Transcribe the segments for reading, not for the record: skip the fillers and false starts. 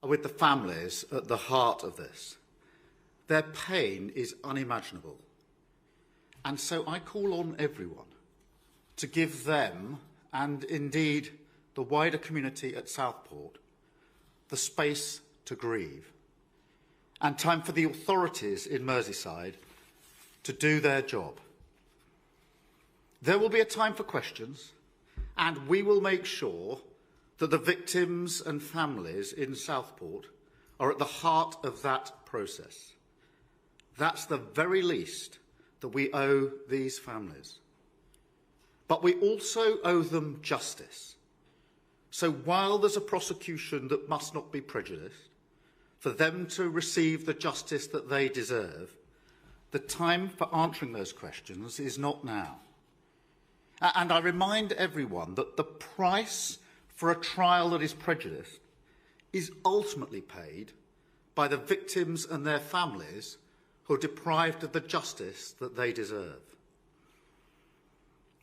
with the families at the heart of this. Their pain is unimaginable. And so I call on everyone to give them, and indeed the wider community at Southport, the space to grieve, and time for the authorities in Merseyside to do their job. There will be a time for questions, and we will make sure that the victims and families in Southport are at the heart of that process. That's the very least that we owe these families. But we also owe them justice. So while there's a prosecution that must not be prejudiced, for them to receive the justice that they deserve, the time for answering those questions is not now. And I remind everyone that the price for a trial that is prejudiced is ultimately paid by the victims and their families who are deprived of the justice that they deserve.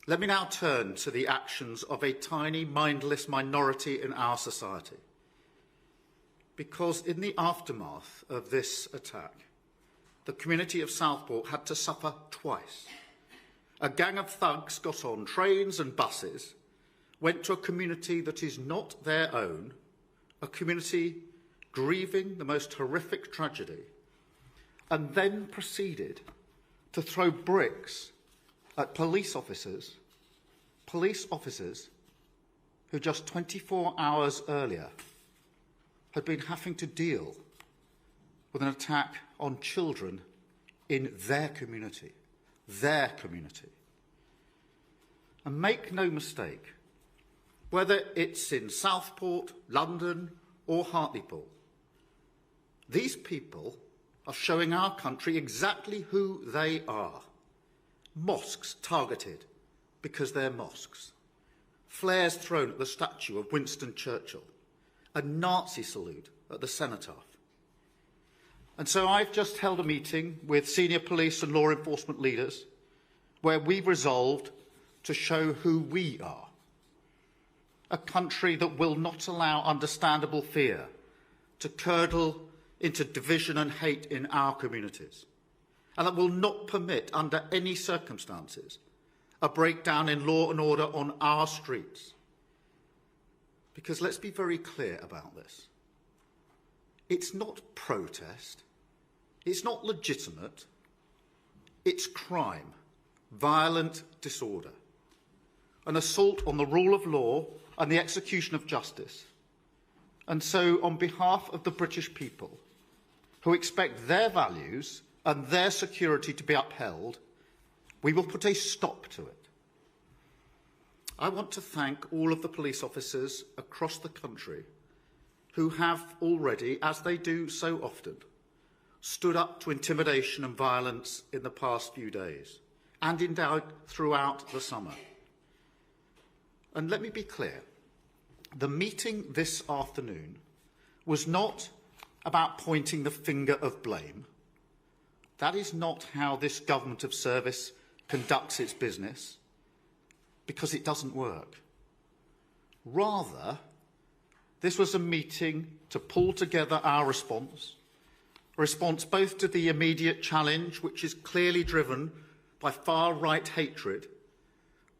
Let me now turn to the actions of a tiny, mindless minority in our society. Because in the aftermath of this attack, the community of Southport had to suffer twice. A gang of thugs got on trains and buses, went to a community that is not their own, a community grieving the most horrific tragedy, and then proceeded to throw bricks at police officers who just 24 hours earlier had been having to deal with an attack on children in their community. And make no mistake, whether it's in Southport, London or Hartlepool, these people are showing our country exactly who they are. Mosques targeted because they're mosques. Flares thrown at the statue of Winston Churchill. A Nazi salute at the cenotaph. And so I've just held a meeting with senior police and law enforcement leaders where we've resolved to show who we are. A country that will not allow understandable fear to curdle into division and hate in our communities, and that will not permit, under any circumstances, a breakdown in law and order on our streets. Because let's be very clear about this. It's not protest. It's not legitimate. It's crime, violent disorder, an assault on the rule of law and the execution of justice. And so, on behalf of the British people, who expect their values and their security to be upheld, we will put a stop to it. I want to thank all of the police officers across the country who have already, as they do so often, stood up to intimidation and violence in the past few days and indeed throughout the summer. And let me be clear, the meeting this afternoon was not about pointing the finger of blame. That is not how this government of service conducts its business, because it doesn't work. Rather, this was a meeting to pull together our response, a response both to the immediate challenge, which is clearly driven by far-right hatred,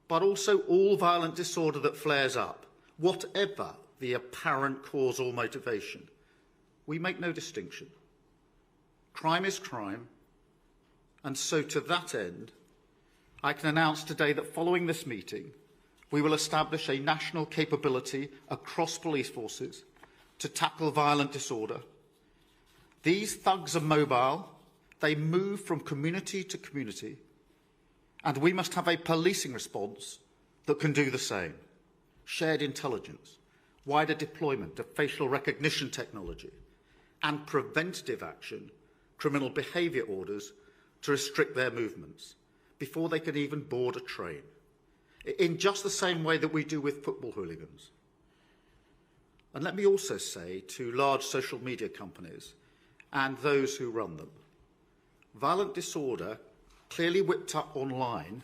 but also all violent disorder that flares up, whatever the apparent cause or motivation. We make no distinction. Crime is crime, and so to that end, I can announce today that following this meeting, we will establish a national capability across police forces to tackle violent disorder. These thugs are mobile, they move from community to community, and we must have a policing response that can do the same. Shared intelligence, wider deployment of facial recognition technology, and preventative action, criminal behaviour orders to restrict their movements before they can even board a train, in just the same way that we do with football hooligans. And let me also say to large social media companies and those who run them, violent disorder clearly whipped up online,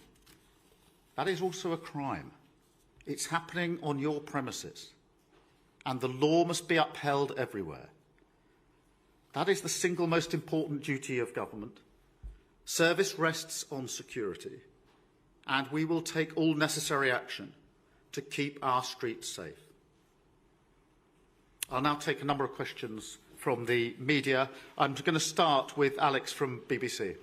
that is also a crime. It's happening on your premises, and the law must be upheld everywhere. That is the single most important duty of government. Service rests on security, and we will take all necessary action to keep our streets safe. I'll now take a number of questions from the media. I'm going to start with Alex from BBC.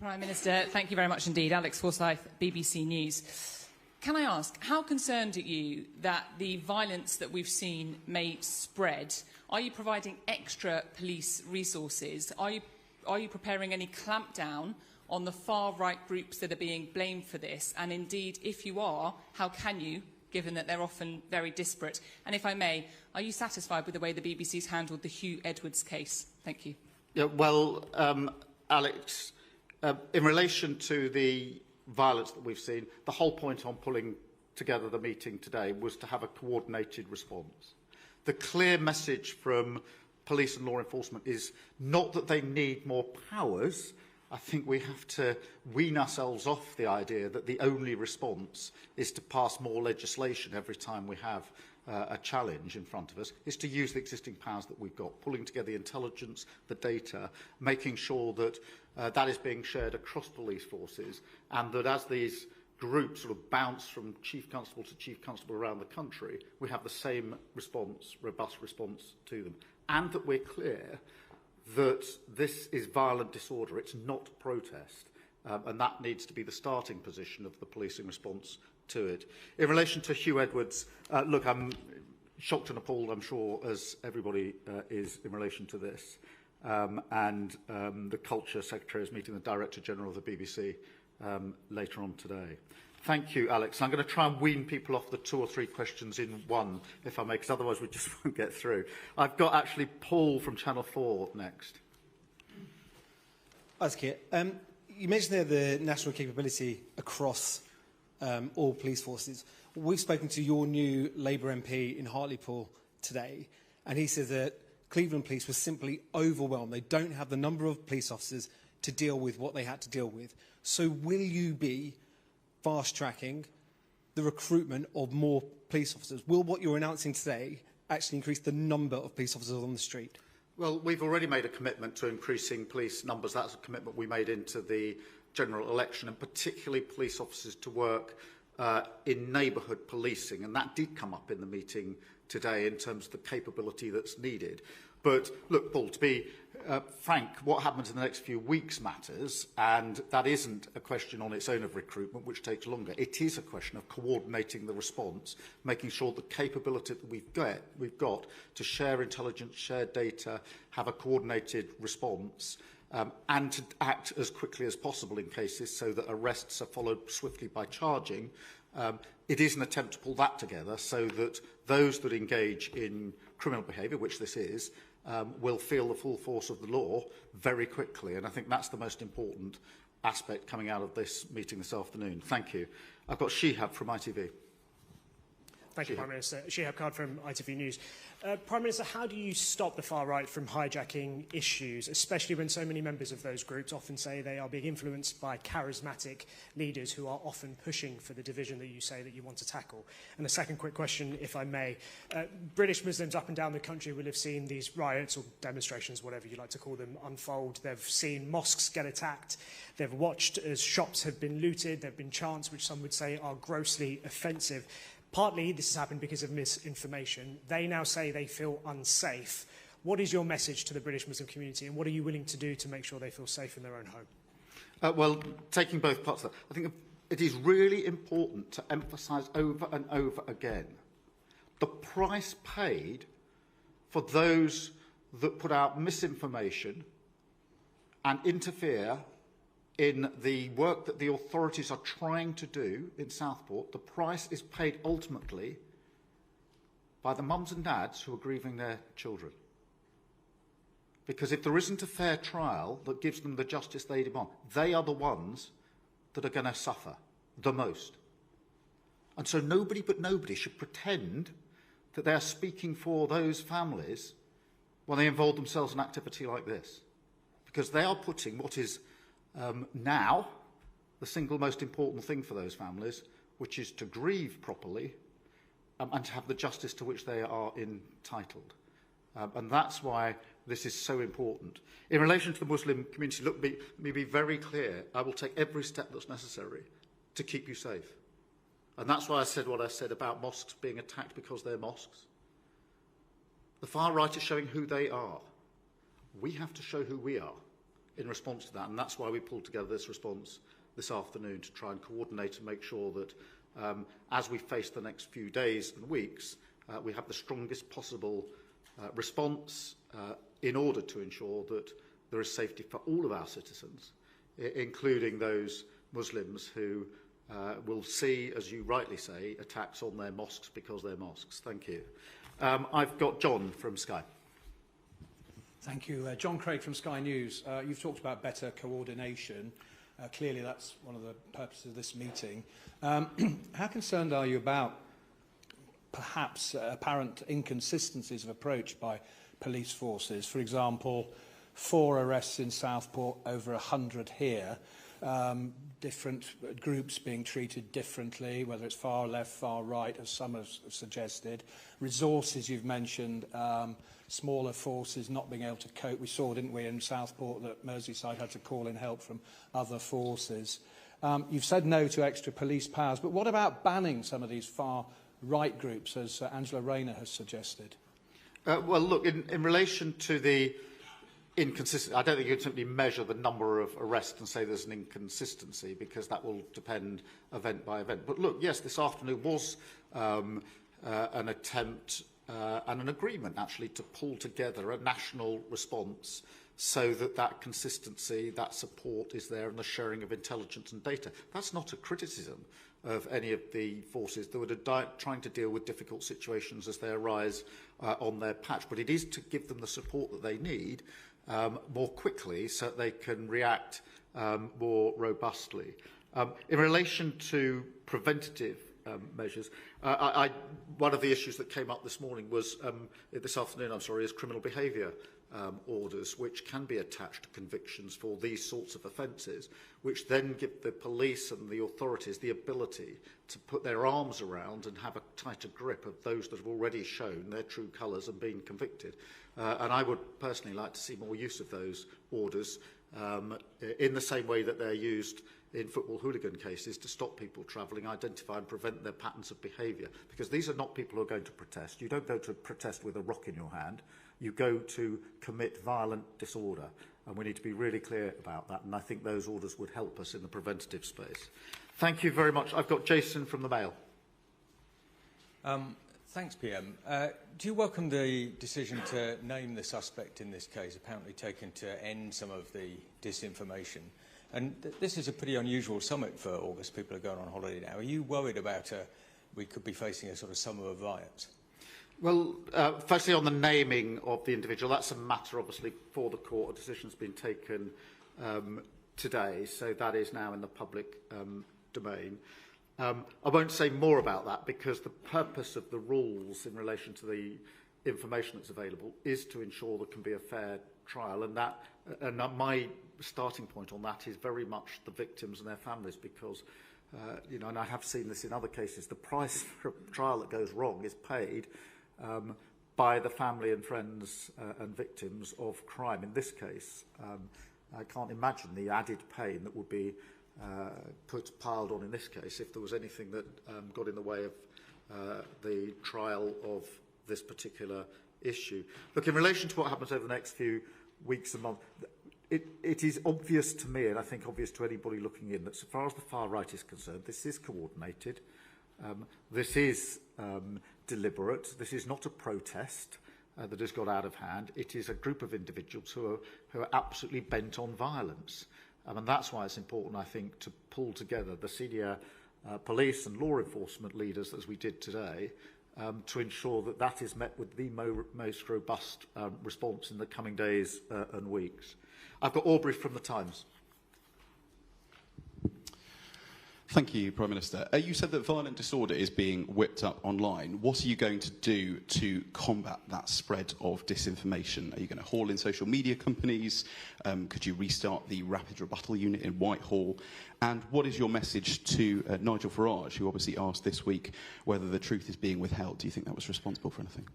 Prime Minister, thank you very much indeed. Alex Forsyth, BBC News. Can I ask, how concerned are you that the violence that we've seen may spread? Are you providing extra police resources? Are you preparing any clampdown on the far-right groups that are being blamed for this? And indeed, if you are, how can you, given that they're often very disparate? And if I may, are you satisfied with the way the BBC's handled the Hugh Edwards case? Thank you. Yeah, well, Alex, in relation to the violence that we've seen, the whole point on pulling together the meeting today was to have a coordinated response. The clear message from police and law enforcement is not that they need more powers. I think we have to wean ourselves off the idea that the only response is to pass more legislation every time we have a challenge in front of us. Is to use the existing powers that we've got, pulling together the intelligence, the data, making sure that that is being shared across police forces, and that as these groups sort of bounce from chief constable to chief constable around the country, we have the same response, robust response to them. And that we're clear that this is violent disorder, it's not protest, and that needs to be the starting position of the policing response to it. In relation to Hugh Edwards, look, I'm shocked and appalled, I'm sure, as everybody is in relation to this. The Culture Secretary is meeting the Director General of the BBC later on today. Thank you, Alex. I'm going to try and wean people off the 2 or 3 questions in one, if I may, because otherwise we just won't get through. I've got actually Paul from Channel 4 next. Thanks, Keir. You mentioned there the national capability across all police forces. We've spoken to your new Labour MP in Hartlepool today, and he says that Cleveland Police were simply overwhelmed. They don't have the number of police officers to deal with what they had to deal with. So will you be fast-tracking the recruitment of more police officers? Will what you're announcing today actually increase the number of police officers on the street? Well, we've already made a commitment to increasing police numbers. That's a commitment we made into the general election, and particularly police officers to work in neighbourhood policing. And that did come up in the meeting today in terms of the capability that's needed. But look, Paul, to be frank, what happens in the next few weeks matters, and that isn't a question on its own of recruitment, which takes longer. It is a question of coordinating the response, making sure the capability that we've got to share intelligence, share data, have a coordinated response, and to act as quickly as possible in cases so that arrests are followed swiftly by charging. It is an attempt to pull that together so that those that engage in criminal behaviour, which this is, will feel the full force of the law very quickly. And I think that's the most important aspect coming out of this meeting this afternoon. Thank you. I've got Shihab from ITV. Thank you, Prime Minister. Shihab Khan from ITV News. Prime Minister, how do you stop the far right from hijacking issues, especially when so many members of those groups often say they are being influenced by charismatic leaders who are often pushing for the division that you say that you want to tackle? And a second quick question, if I may. British Muslims up and down the country will have seen these riots or demonstrations, whatever you like to call them, unfold. They've seen mosques get attacked. They've watched as shops have been looted. There have been chants which some would say are grossly offensive. Partly this has happened because of misinformation. They now say they feel unsafe. What is your message to the British Muslim community, and what are you willing to do to make sure they feel safe in their own home? Well, taking both parts of that, I think it is really important to emphasise over and over again the price paid for those that put out misinformation and interfere in the work that the authorities are trying to do in Southport. The price is paid ultimately by the mums and dads who are grieving their children. Because if there isn't a fair trial that gives them the justice they demand, they are the ones that are going to suffer the most. And so nobody should pretend that they are speaking for those families when they involve themselves in activity like this. Because they are putting what is now the single most important thing for those families, which is to grieve properly and to have the justice to which they are entitled. And that's why this is so important. In relation to the Muslim community, look, let me be very clear. I will take every step that's necessary to keep you safe. And that's why I said what I said about mosques being attacked because they're mosques. The far right is showing who they are. We have to show who we are in response to that, and that's why we pulled together this response this afternoon to try and coordinate and make sure that as we face the next few days and weeks, we have the strongest possible response in order to ensure that there is safety for all of our citizens, including those Muslims who will see, as you rightly say, attacks on their mosques because they're mosques. Thank you. I've got John from Sky. Thank you. John Craig from Sky News. You've talked about better coordination. Clearly that's one of the purposes of this meeting. How concerned are you about perhaps apparent inconsistencies of approach by police forces? For example, 4 arrests in Southport, over 100 here. Different groups being treated differently, whether it's far left, far right, as some have suggested. Resources you've mentioned, smaller forces not being able to cope. We saw, didn't we, in Southport that Merseyside had to call in help from other forces. You've said no to extra police powers, but what about banning some of these far right groups, as Angela Rayner has suggested? Well, look, in relation to the inconsistency, I don't think you can simply measure the number of arrests and say there's an inconsistency, because that will depend event by event. But look, yes, this afternoon was an attempt and an agreement, actually, to pull together a national response so that that consistency, that support is there, and the sharing of intelligence and data. That's not a criticism of any of the forces that are trying to deal with difficult situations as they arise on their patch, but it is to give them the support that they need more quickly so that they can react more robustly. In relation to preventative measures, one of the issues that came up this afternoon, is criminal behaviour orders, which can be attached to convictions for these sorts of offences, which then give the police and the authorities the ability to put their arms around and have a tighter grip of those that have already shown their true colours and been convicted. And I would personally like to see more use of those orders in the same way that they're used in football hooligan cases to stop people travelling, identify and prevent their patterns of behaviour. Because these are not people who are going to protest. You don't go to protest with a rock in your hand. You go to commit violent disorder. And we need to be really clear about that. And I think those orders would help us in the preventative space. Thank you very much. I've got Jason from the Mail. Thanks, PM. Do you welcome the decision to name the suspect in this case, apparently taken to end some of the disinformation? And this is a pretty unusual summit for August. People are going on holiday now. Are you worried about we could be facing a sort of summer of riots? Well, firstly, on the naming of the individual, that's a matter, obviously, for the court. A decision's been taken today, so that is now in the public domain. I won't say more about that, because the purpose of the rules in relation to the information that's available is to ensure there can be a fair trial, and my starting point on that is very much the victims and their families, because and I have seen this in other cases, the price for a trial that goes wrong is paid by the family and friends and victims of crime. In this case, I can't imagine the added pain that would be piled on in this case if there was anything that got in the way of the trial of this particular issue. Look, in relation to what happens over the next few weeks and months, it is obvious to me, and I think obvious to anybody looking in, that so far as the far right is concerned, this is coordinated, this is deliberate, this is not a protest that has got out of hand. It is a group of individuals who are absolutely bent on violence. And that's why it's important, I think, to pull together the senior police and law enforcement leaders, as we did today, to ensure that that is met with the most robust response in the coming days and weeks. I've got Aubrey from The Times. Thank you, Prime Minister. You said that violent disorder is being whipped up online. What are you going to do to combat that spread of disinformation? Are you going to haul in social media companies? Could you restart the rapid rebuttal unit in Whitehall? And what is your message to Nigel Farage, who obviously asked this week whether the truth is being withheld? Do you think that was responsible for anything?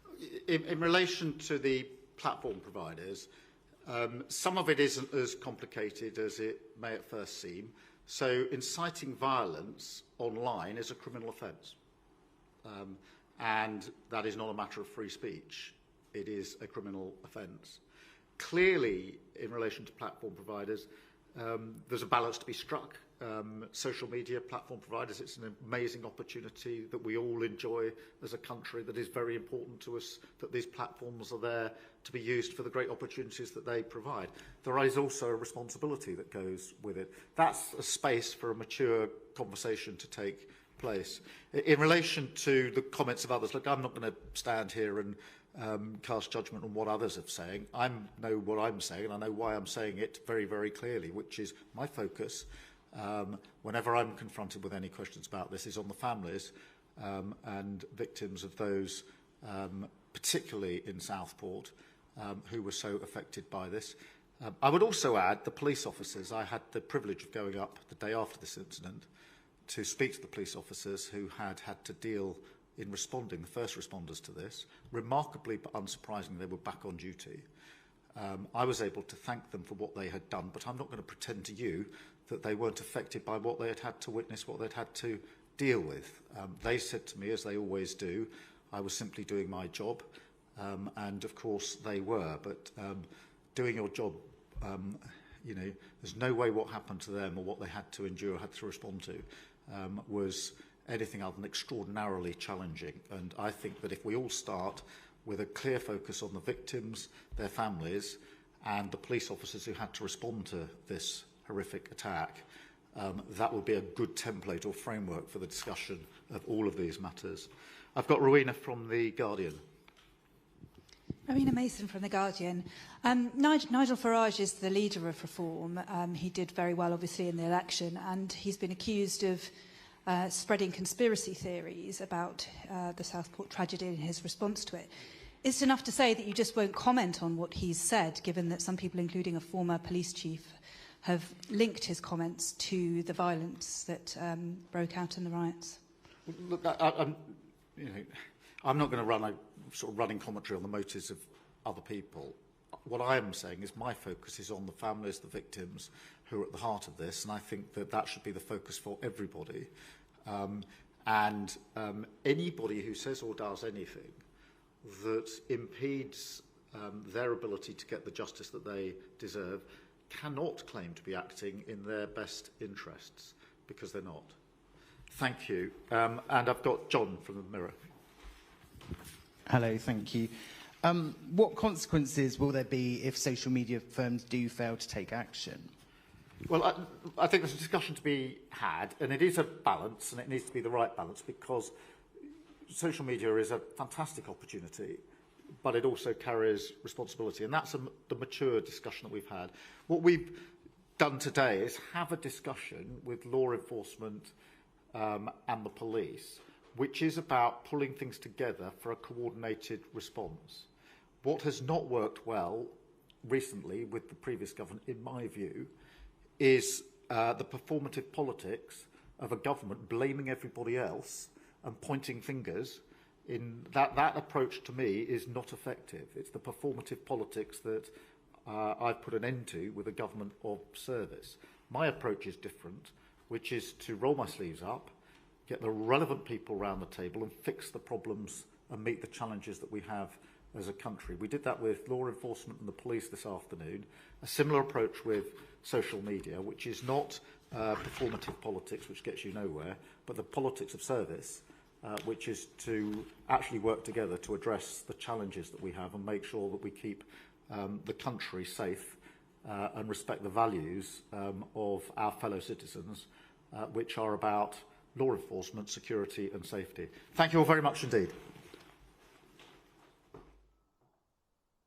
In relation to the platform providers, some of it isn't as complicated as it may at first seem. So inciting violence online is a criminal offence. And that is not a matter of free speech. It is a criminal offence. Clearly, in relation to platform providers, there's a balance to be struck. Social media platform providers, it's an amazing opportunity that we all enjoy as a country, that is very important to us, that these platforms are there to be used for the great opportunities that they provide. There is also a responsibility that goes with it. That's a space for a mature conversation to take place. In relation to the comments of others, look, I'm not going to stand here and cast judgment on what others are saying. I know what I'm saying, and I know why I'm saying it very, very clearly, which is my focus, whenever I'm confronted with any questions about this, is on the families and victims of those, particularly in Southport, who were so affected by this. I would also add the police officers. I had the privilege of going up the day after this incident to speak to the police officers who had to deal in responding, the first responders to this. Remarkably but unsurprisingly, they were back on duty. I was able to thank them for what they had done, but I'm not going to pretend to you that they weren't affected by what they had to witness, what they'd had to deal with. They said to me, as they always do, I was simply doing my job, and of course they were, but doing your job, you know, there's no way what happened to them or what they had to endure, had to respond to, was anything other than extraordinarily challenging. And I think that if we all start with a clear focus on the victims, their families, and the police officers who had to respond to this horrific attack, that will be a good template or framework for the discussion of all of these matters. I've got Rowena from The Guardian. Rowena Mason from The Guardian. Nigel Farage is the leader of Reform. He did very well, obviously, in the election, and he's been accused of spreading conspiracy theories about the Southport tragedy and his response to it. Is it enough to say that you just won't comment on what he's said, given that some people, including a former police chief, have linked his comments to the violence that broke out in the riots? Look, I'm not going to run a sort of running commentary on the motives of other people. What I am saying is my focus is on the families, the victims who are at the heart of this, and I think that that should be the focus for everybody. Anybody who says or does anything that impedes their ability to get the justice that they deserve cannot claim to be acting in their best interests, because they're not. Thank you. And I've got John from The Mirror. Hello, thank you. What consequences will there be if social media firms do fail to take action? Well, I think there's a discussion to be had, and it is a balance, and it needs to be the right balance, because social media is a fantastic opportunity, but it also carries responsibility, and that's the mature discussion that we've had. What we've done today is have a discussion with law enforcement and the police, which is about pulling things together for a coordinated response. What has not worked well recently with the previous government, in my view, is the performative politics of a government blaming everybody else and pointing fingers. In that approach, to me, is not effective. It's the performative politics that I've put an end to with a government of service. My approach is different, which is to roll my sleeves up, get the relevant people around the table and fix the problems and meet the challenges that we have as a country. We did that with law enforcement and the police this afternoon. A similar approach with social media, which is not performative politics, which gets you nowhere, but the politics of service, which is to actually work together to address the challenges that we have and make sure that we keep the country safe and respect the values of our fellow citizens, which are about law enforcement, security and safety. Thank you all very much indeed.